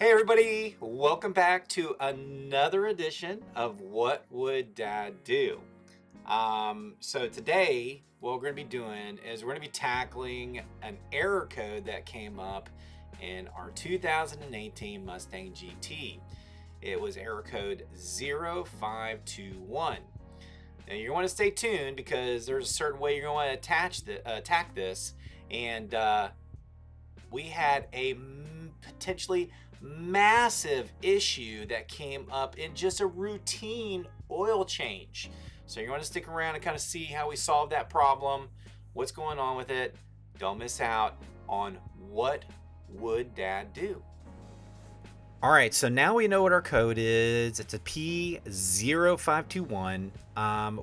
Hey everybody, welcome back to another edition of What Would Dad Do? So today what we're going to be doing is we're going to be tackling an error code that came up in our 2018 Mustang GT. It was error code 0521. Now you want to stay tuned because there's a certain way you're going to attack this, and we had a potentially massive issue that came up in just a routine oil change. So you're going to stick around and kind of see how we solve that problem, what's going on with it. Don't miss out on What Would Dad Do? All right, so now we know what our code is. It's a P0521.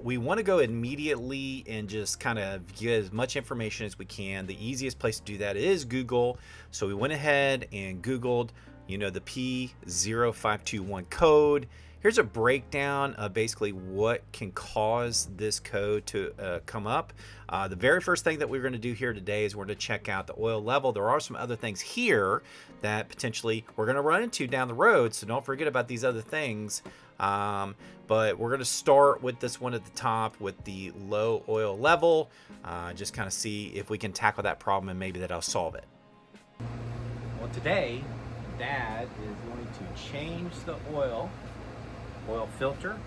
We want to go immediately and just kind of get as much information as we can. The easiest place to do that is Google. So we went ahead and Googled, the P0521 code. Here's a breakdown of basically what can cause this code to come up. The very first thing that we're going to do here today is we're going to check out the oil level. There are some other things here that potentially we're going to run into down the road, so don't forget about these other things. But we're going to start with this one at the top with the low oil level. Just kind of see if we can tackle that problem and maybe that'll solve it. Well, today Dad is going to change the oil filter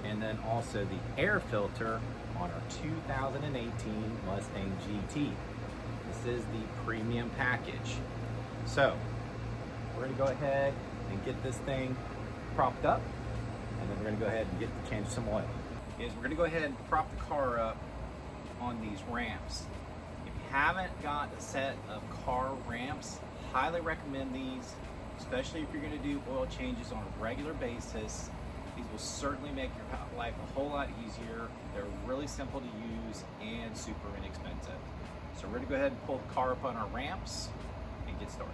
and then also the air filter on our 2018 Mustang GT. This is the premium package. So we're going to go ahead and get this thing propped up, and then we're going to go ahead and change some oil. We're going to go ahead and prop the car up on these ramps. If you haven't got a set of car ramps, highly recommend these, especially if you're going to do oil changes on a regular basis. These will certainly make your life a whole lot easier. They're really simple to use and super inexpensive. So we're going to go ahead and pull the car up on our ramps and get started.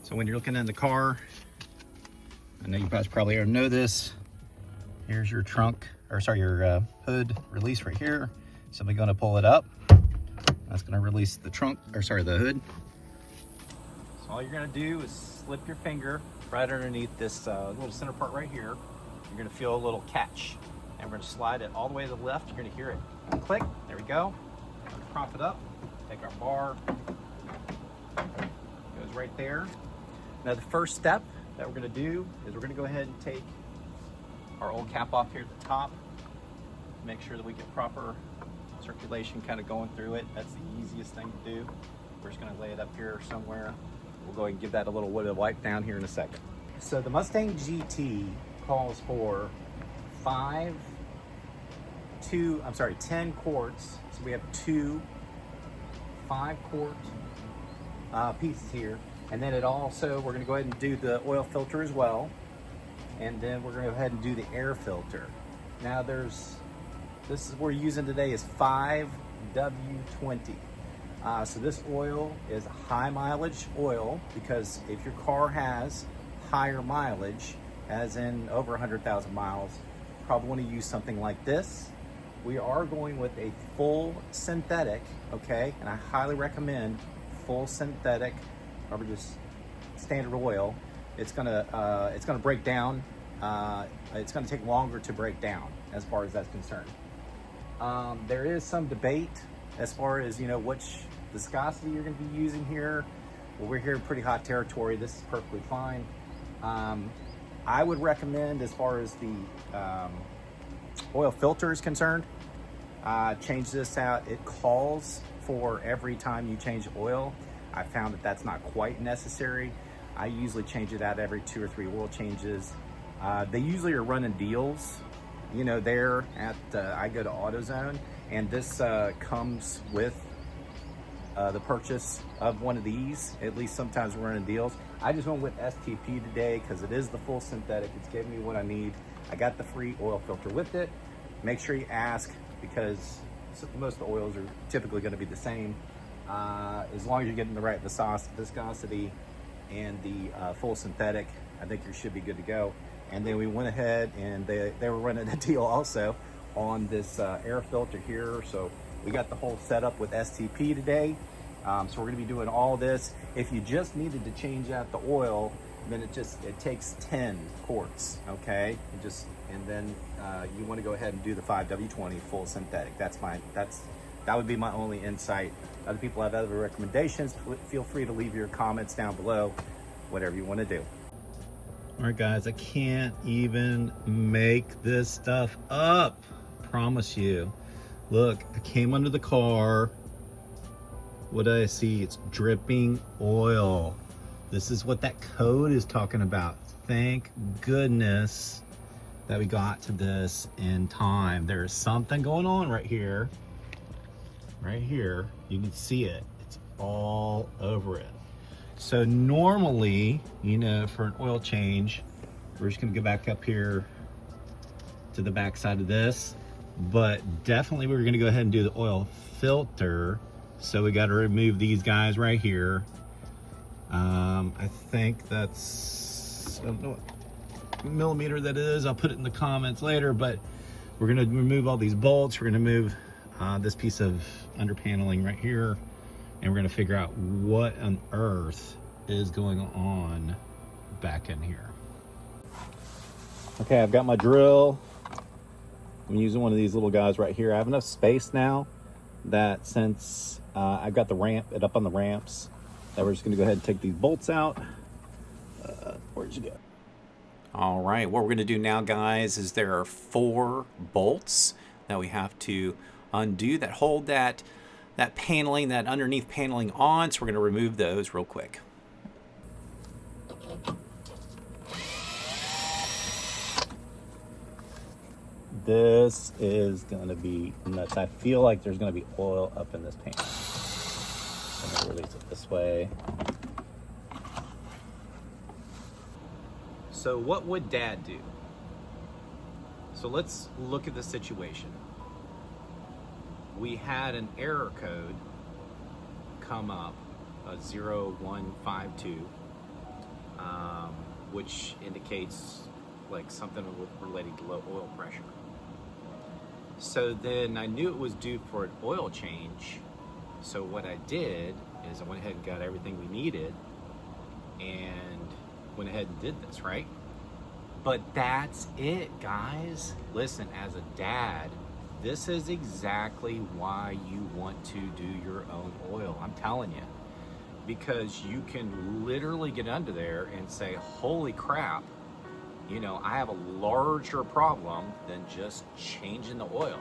So when you're looking in the car, I know you guys probably already know this. Here's your your hood release right here. Simply going to pull it up. That's going to release the the hood. So all you're going to do is slip your finger right underneath this little center part right here. You're going to feel a little catch, and we're going to slide it all the way to the left. You're going to hear it click. There we go. Prop it up. Take our bar. Goes right there. Now the first step that we're going to do is we're going to go ahead and take our old cap off here at the top. Make sure that we get proper circulation kind of going through it. That's the easiest thing to do. We're just going to lay it up here somewhere. We'll go ahead and give that a little bit of wipe down here in a second. So the Mustang GT calls for 10 quarts. So we have two 5-quart pieces here. And then we're going to go ahead and do the oil filter as well. And then we're going to go ahead and do the air filter. Now this is what we're using today is 5W20. So this oil is a high mileage oil because if your car has higher mileage, as in over 100,000 miles, you probably want to use something like this. We are going with a full synthetic, okay? And I highly recommend full synthetic over just standard oil. It's gonna break down. It's gonna take longer to break down as far as that's concerned. There is some debate as far as which viscosity you're gonna be using here. Well, we're here in pretty hot territory. This is perfectly fine. I would recommend, as far as the oil filter is concerned, change this out. It calls for every time you change oil. I found that that's not quite necessary. I usually change it out every 2 or 3 oil changes. They usually are running deals, there at, I go to AutoZone, and this comes with the purchase of one of these. At least sometimes we're running deals. I just went with STP today because it is the full synthetic. It's giving me what I need. I got the free oil filter with it. Make sure you ask, because most of the oils are typically going to be the same. As long as you're getting the right viscosity and the full synthetic, I think you should be good to go. And then we went ahead and they were running a deal also on this air filter here. So we got the whole setup with STP today. So we're gonna be doing all this. If you just needed to change out the oil, then it takes 10 quarts, okay? And then you wanna go ahead and do the 5W20 full synthetic. That would be my only insight. Other people have other recommendations. Feel free to leave your comments down below, whatever you wanna do. All right, guys, I can't even make this stuff up. Promise you. Look, I came under the car. What do I see? It's dripping oil. This is what that code is talking about. Thank goodness that we got to this in time. There's something going on right here. Right here, you can see it. It's all over it. So normally, you know, for an oil change, we're just gonna go back up here to the back side of this, but definitely we're gonna go ahead and do the oil filter. So we gotta remove these guys right here. I think that's, I don't know what millimeter that is. I'll put it in the comments later, but we're gonna remove all these bolts. We're gonna move this piece of under paneling right here, and we're gonna figure out what on earth is going on back in here. Okay, I've got my drill. I'm using one of these little guys right here. I have enough space now that since I've got it up on the ramps, that we're just gonna go ahead and take these bolts out. Where'd you go? All right, what we're gonna do now, guys, is there are 4 bolts that we have to undo that hold that paneling, that underneath paneling on. So we're gonna remove those real quick. This is gonna be nuts. I feel like there's gonna be oil up in this panel. I'm gonna release it this way. So what would Dad do? So let's look at the situation. We had an error code come up, a 0152, which indicates like something relating to low oil pressure. So then I knew it was due for an oil change. So what I did is I went ahead and got everything we needed and went ahead and did this, right? But that's it, guys. Listen, as a dad, this is exactly why you want to do your own oil. I'm telling you, because you can literally get under there and say, holy crap, you know, I have a larger problem than just changing the oil.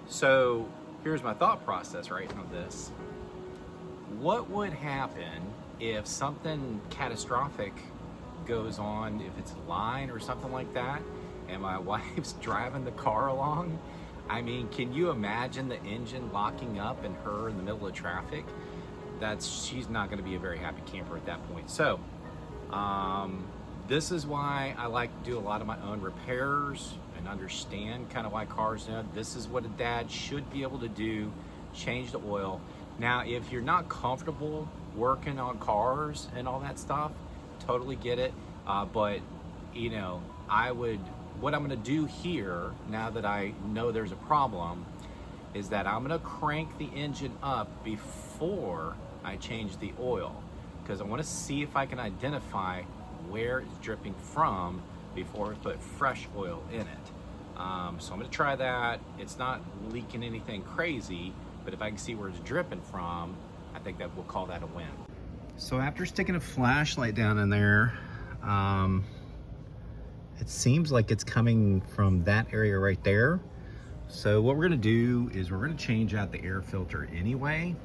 So here's my thought process right on this. What would happen if something catastrophic goes on, if it's a line or something like that, and my wife's driving the car along? I mean, can you imagine the engine locking up and her in the middle of traffic? She's not gonna be a very happy camper at that point. So, this is why I like to do a lot of my own repairs and understand kind of why cars do it. This is what a dad should be able to do, change the oil. Now, if you're not comfortable working on cars and all that stuff, totally get it. But, you know, what I'm gonna do here, now that I know there's a problem, is that I'm gonna crank the engine up before I change the oil, because I wanna see if I can identify where it's dripping from before I put fresh oil in it. So I'm gonna try that. It's not leaking anything crazy, but if I can see where it's dripping from, I think that we'll call that a win. So after sticking a flashlight down in there, it seems like it's coming from that area right there. So what we're gonna do is we're gonna change out the air filter anyway.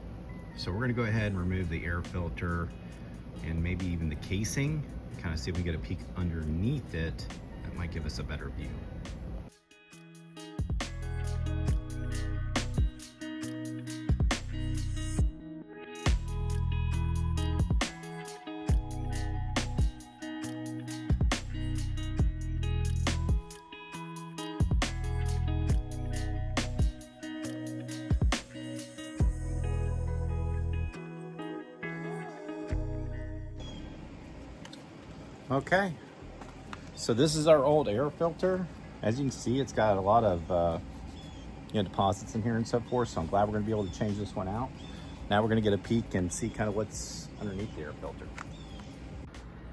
So we're gonna go ahead and remove the air filter and maybe even the casing, kind of see if we get a peek underneath it. That might give us a better view. Okay, so this is our old air filter. As you can see, it's got a lot of deposits in here and so forth, so I'm glad we're going to be able to change this one out. Now we're going to get a peek and see kind of what's underneath the air filter.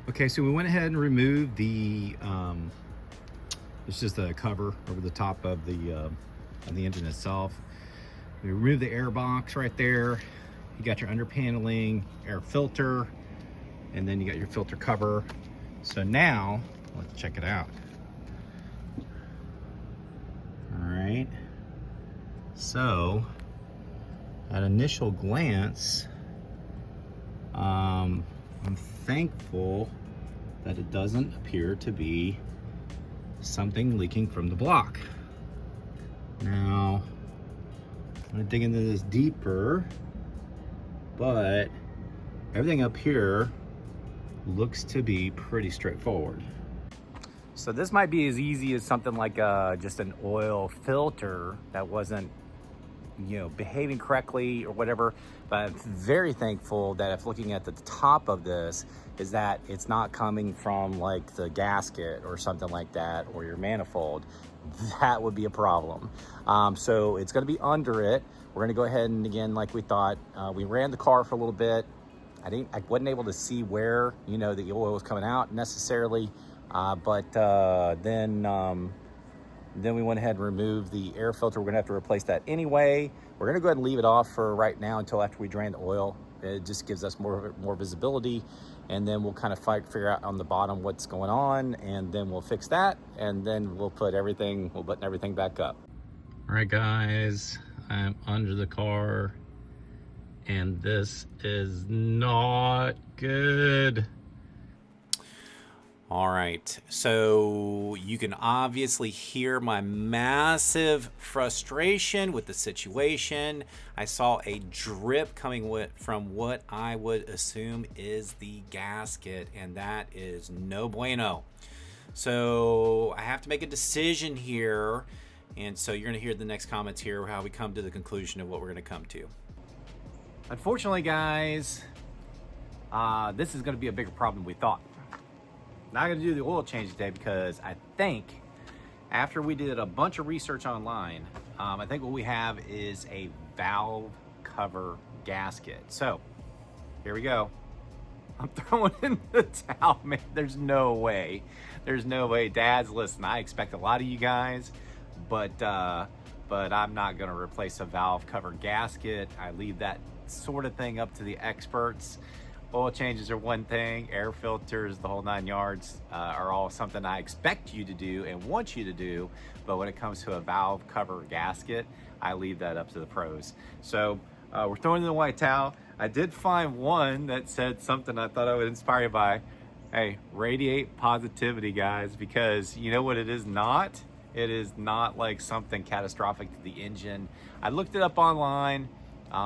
Okay, so we went ahead and removed the it's just a cover over the top of the engine itself. We removed the air box right there. You got your under paneling, air filter, and then you got your filter cover. So now let's check it out. All right, so at initial glance, I'm thankful that it doesn't appear to be something leaking from the block. Now, I'm gonna dig into this deeper, but everything up here looks to be pretty straightforward. So this might be as easy as something like just an oil filter that wasn't behaving correctly or whatever, but I'm very thankful that if looking at the top of this is that it's not coming from like the gasket or something like that, or your manifold. That would be a problem. So it's going to be under it. We're going to go ahead and, again, like we thought, we ran the car for a little bit. I wasn't able to see where the oil was coming out necessarily, but then we went ahead and removed the air filter. We're gonna have to replace that anyway. We're gonna go ahead and leave it off for right now until after we drain the oil. It just gives us more visibility, and then we'll kind of figure out on the bottom what's going on, and then we'll fix that, and then we'll button everything back up. All right, guys, I'm under the car, and this is not good. All right, so you can obviously hear my massive frustration with the situation. I saw a drip coming from what I would assume is the gasket, and that is no bueno. So I have to make a decision here, and so you're gonna hear the next comments here how we come to the conclusion of what we're gonna come to. Unfortunately, guys, this is gonna be a bigger problem than we thought. Not gonna do the oil change today because I think after we did a bunch of research online, I think what we have is a valve cover gasket. So here we go. I'm throwing in the towel, man. There's no way. There's no way. Dads, listen, I expect a lot of you guys, but I'm not gonna replace a valve cover gasket. I leave that sort of thing up to the experts. Oil changes are one thing, air filters, the whole 9 yards are all something I expect you to do and want you to do, but when it comes to a valve cover gasket, I leave that up to the pros. So we're throwing in the white towel. I did find one that said something I thought I would inspire you by. Hey, radiate positivity, guys, because you know what it is not? It is not like something catastrophic to the engine. I looked it up online.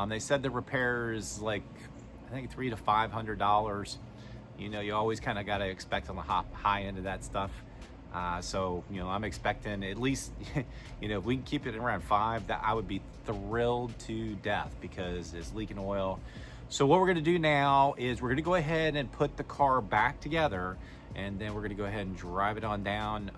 They said the repair is like, I think $300 to $500. You always kind of got to expect on the high end of that stuff. So I'm expecting at least, if we can keep it around $5, that I would be thrilled to death because it's leaking oil. So what we're going to do now is we're going to go ahead and put the car back together, and then we're going to go ahead and drive it on down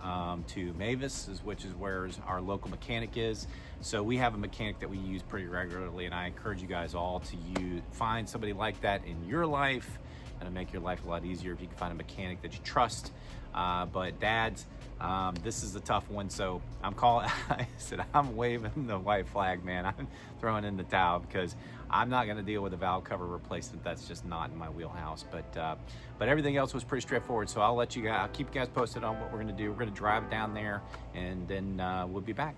to Mavis, which is where our local mechanic is. So we have a mechanic that we use pretty regularly, and I encourage you guys all to find somebody like that in your life. It'll make your life a lot easier if you can find a mechanic that you trust. But dads, this is a tough one, so I'm waving the white flag, man. I'm throwing in the towel because I'm not going to deal with a valve cover replacement. That's just not in my wheelhouse. But everything else was pretty straightforward. So I'll keep you guys posted on what we're going to do. We're going to drive down there, and then we'll be back.